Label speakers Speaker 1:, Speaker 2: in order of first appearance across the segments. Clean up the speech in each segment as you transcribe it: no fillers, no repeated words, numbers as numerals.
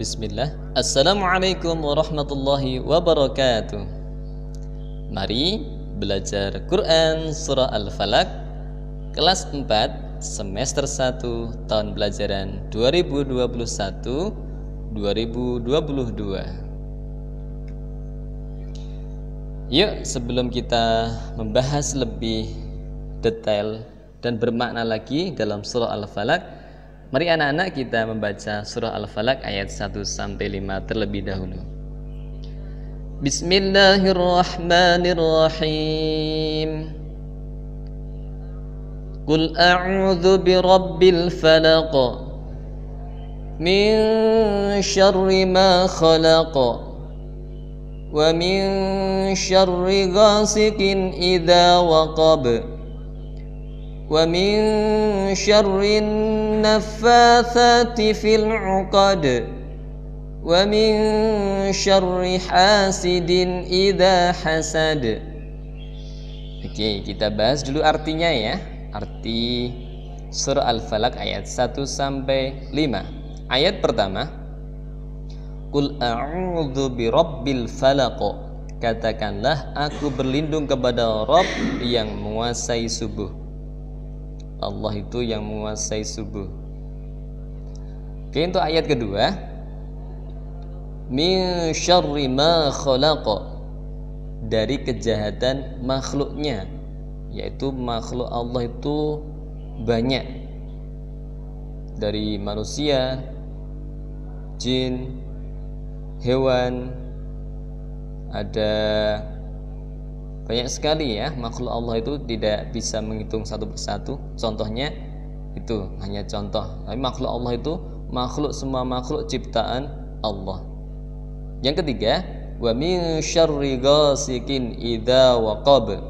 Speaker 1: Bismillah. Assalamualaikum warahmatullahi wabarakatuh. Mari belajar Quran Surah Al-Falaq kelas 4 semester 1 tahun pelajaran 2021-2022. Yuk, sebelum kita membahas lebih detail dan bermakna lagi dalam Surah Al-Falaq, mari anak-anak kita membaca surah Al-Falaq ayat 1-5 terlebih dahulu. Bismillahirrahmanirrahim. Qul a'udzu birabbil falaq min syarri ma khalaq wa min syarri ghasiqin idza waqab wa min syarrin naffatsati fil 'uqad wa min syarri hasidin idza hasad. Oke, kita bahas dulu artinya ya. Arti surah Al-Falaq ayat 1-5. Ayat pertama, Qul a'udzu birabbil falaq. Katakanlah, aku berlindung kepada Rabb yang menguasai subuh. Allah itu yang menguasai subuh. Oke, untuk ayat kedua, min syarri ma khalaq, dari kejahatan makhluknya, yaitu makhluk Allah itu banyak, dari manusia, jin, hewan, ada banyak sekali ya makhluk Allah itu, tidak bisa menghitung satu persatu. Contohnya itu hanya contoh, tapi makhluk Allah itu makhluk, semua makhluk ciptaan Allah. Yang ketiga, wa min syarri ghasiqin idza waqab,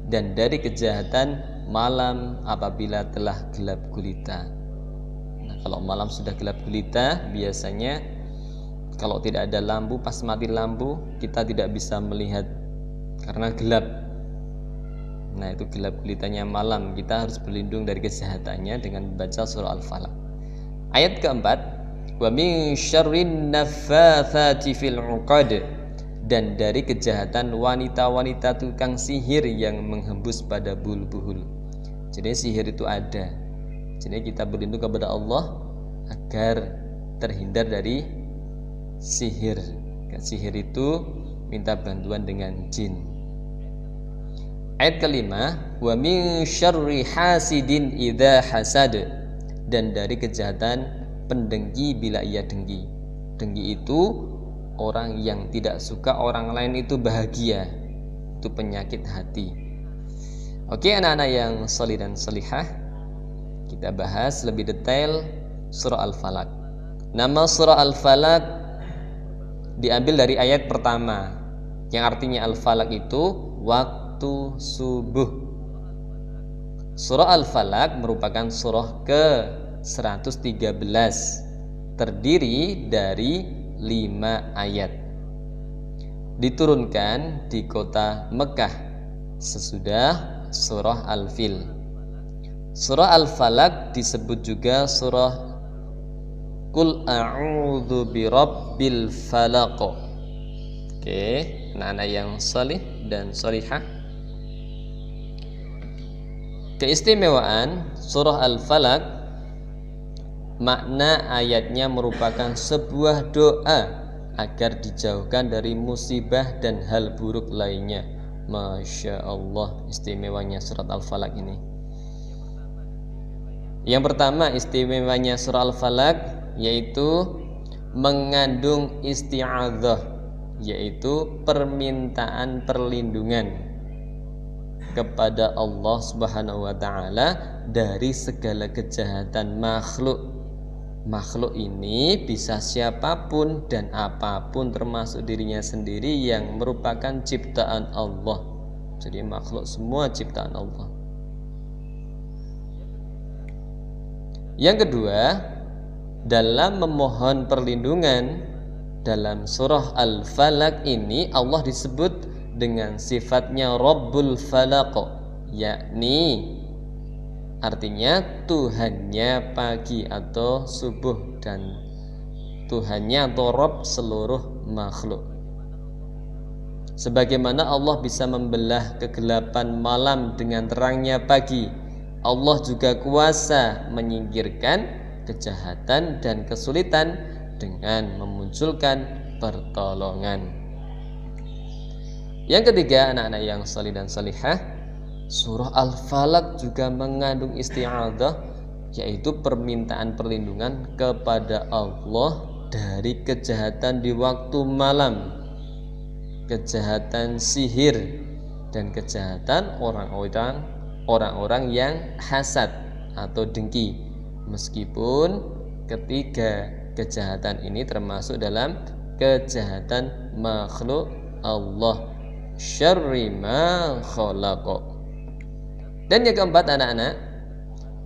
Speaker 1: dan dari kejahatan malam apabila telah gelap gulita. Nah, kalau malam sudah gelap gulita, biasanya kalau tidak ada lampu, pas mati lampu kita tidak bisa melihat karena gelap. Nah, itu gelap gulitanya malam, kita harus berlindung dari kejahatannya dengan membaca surah Al-Falaq. Ayat keempat, wa min syarrin naffatsati fil 'uqad, dan dari kejahatan wanita-wanita tukang sihir yang menghembus pada bul-buhul. Jadi sihir itu ada. Jadi kita berlindung kepada Allah agar terhindar dari sihir. Sihir itu minta bantuan dengan jin. Ayat kelima, wa min syarri hasidin idza hasad, dan dari kejahatan pendengki bila ia dengki. Dengki itu orang yang tidak suka orang lain itu bahagia, itu penyakit hati. Oke, anak-anak yang sholih dan sholihah, kita bahas lebih detail surah Al-Falaq. Nama surah Al-Falaq diambil dari ayat pertama, yang artinya Al-Falaq itu waktu subuh. Surah Al-Falaq merupakan surah ke-113, terdiri dari 5 ayat. Diturunkan di kota Mekah sesudah surah Al-Fil. Surah Al-Falaq disebut juga surah Qul a'udzu birabbil falaq. Oke, anak-anak yang salih dan salihah, keistimewaan surah Al-Falaq, makna ayatnya merupakan sebuah doa agar dijauhkan dari musibah dan hal buruk lainnya. Masya Allah, istimewanya surat Al-Falaq ini. Yang pertama istimewanya surah Al-Falaq yaitu mengandung isti'adzah, yaitu permintaan perlindungan kepada Allah Subhanahu wa taala dari segala kejahatan makhluk. Makhluk ini bisa siapapun dan apapun, termasuk dirinya sendiri yang merupakan ciptaan Allah. Jadi makhluk semua ciptaan Allah. Yang kedua, dalam memohon perlindungan dalam surah Al-Falaq ini Allah disebut dengan sifatnya Rabbul Falaq, yakni artinya Tuhannya pagi atau subuh dan Tuhannya atau Rabb seluruh makhluk. Sebagaimana Allah bisa membelah kegelapan malam dengan terangnya pagi, Allah juga kuasa menyingkirkan kejahatan dan kesulitan dengan memunculkan pertolongan. Yang ketiga, anak-anak yang salih dan salihah, surah Al-Falaq juga mengandung isti'adzah, yaitu permintaan perlindungan kepada Allah dari kejahatan di waktu malam, kejahatan sihir, dan kejahatan orang-orang yang hasad atau dengki. Meskipun ketiga kejahatan ini termasuk dalam kejahatan makhluk Allah, syarri ma khalaqa. Dan yang keempat, anak-anak,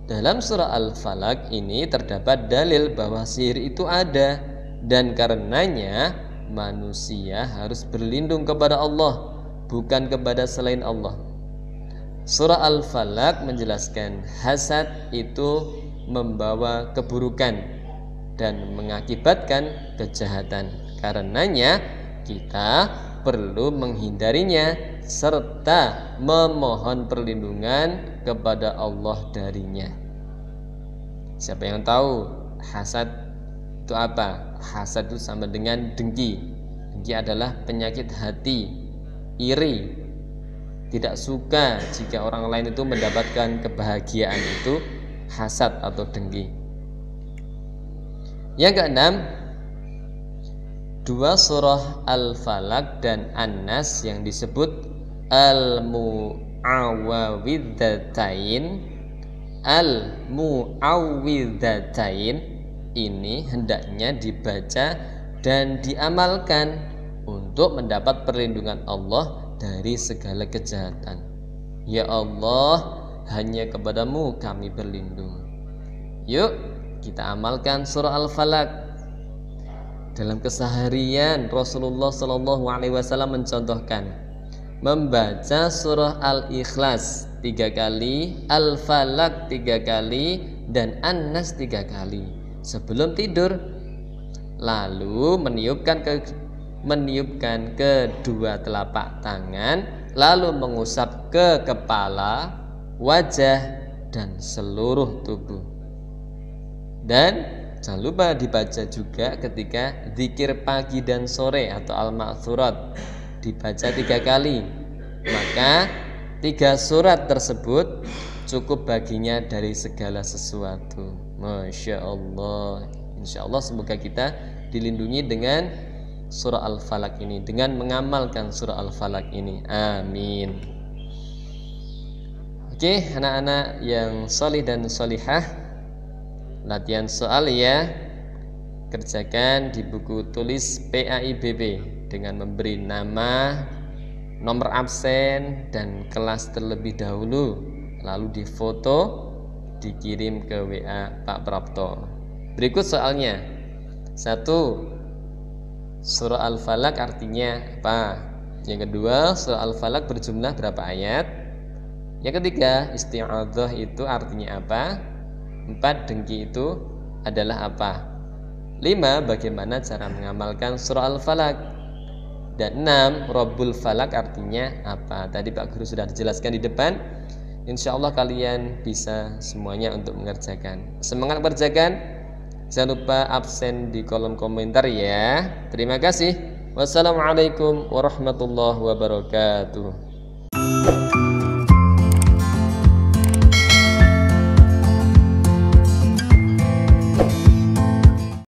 Speaker 1: dalam surah Al-Falaq ini terdapat dalil bahwa sihir itu ada, dan karenanya manusia harus berlindung kepada Allah, bukan kepada selain Allah. Surah Al-Falaq menjelaskan hasad itu membawa keburukan dan mengakibatkan kejahatan. Karenanya kita perlu menghindarinya serta memohon perlindungan kepada Allah darinya. Siapa yang tahu hasad itu apa? Hasad itu sama dengan dengki. Dengki adalah penyakit hati, iri, tidak suka jika orang lain itu mendapatkan kebahagiaan, itu hasad atau dengki. Yang keenam, dua surah Al-Falaq dan An-Nas yang disebut Al-Mu'awwidhatain ini hendaknya dibaca dan diamalkan untuk mendapat perlindungan Allah dari segala kejahatan. Ya Allah, hanya kepadamu kami berlindung. Yuk kita amalkan surah Al-Falaq. Dalam keseharian Rasulullah SAW mencontohkan membaca surah Al-Ikhlas 3 kali, Al-Falaq 3 kali, dan An-Nas 3 kali sebelum tidur, lalu meniupkan kedua telapak tangan, lalu mengusap ke kepala, wajah, dan seluruh tubuh. Dan jangan lupa dibaca juga ketika zikir pagi dan sore atau al-ma'thurat, dibaca 3 kali. Maka 3 surat tersebut cukup baginya dari segala sesuatu. Masya Allah. Insya Allah semoga kita dilindungi dengan surah Al-Falaq ini, dengan mengamalkan surah Al-Falaq ini. Amin. Oke, anak-anak yang solih dan solihah, latihan soal ya, kerjakan di buku tulis PAIBB dengan memberi nama, nomor absen, dan kelas terlebih dahulu, lalu difoto, dikirim ke WA Pak Prapto. Berikut soalnya. 1. Surah Al-Falaq artinya apa? Yang kedua, surah Al-Falaq berjumlah berapa ayat? Yang ketiga, isti'adzah itu artinya apa? 4. Dengki itu adalah apa? 5. Bagaimana cara mengamalkan surah Al-Falaq? Dan 6. Rabbul Falaq artinya apa? Tadi Pak Guru sudah dijelaskan di depan. Insya Allah kalian bisa semuanya untuk mengerjakan. Semangat mengerjakan. Jangan lupa absen di kolom komentar ya. Terima kasih. Wassalamualaikum warahmatullahi wabarakatuh.